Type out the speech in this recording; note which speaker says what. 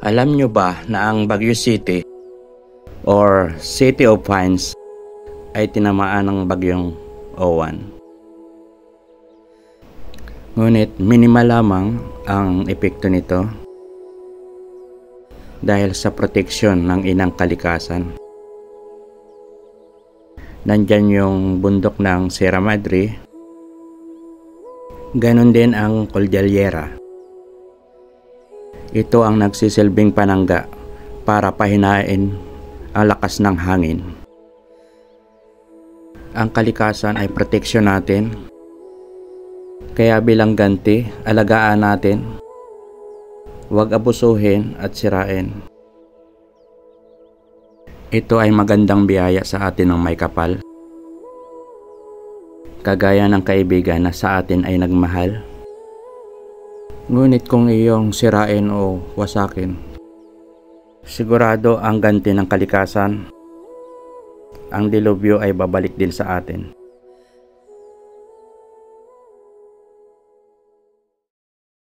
Speaker 1: Alam nyo ba na ang Baguio City or City of Pines ay tinamaan ng bagyong Owan? Ngunit minimal lamang ang epekto nito dahil sa proteksyon ng inang kalikasan. Nandyan yung bundok ng Sierra Madre, ganon din ang Cordillera. Ito ang nagsisilbing panangga para pahinain ang lakas ng hangin. Ang kalikasan ay proteksyon natin, kaya bilang ganti, alagaan natin, huwag abusuhin at sirain. Ito ay magandang biyaya sa atin ng may kapal, kagaya ng kaibigan na sa atin ay nagmahal. Ngunit kung iyong sirain o wasakin, sigurado ang ganti ng kalikasan, ang dilubyo ay babalik din sa atin.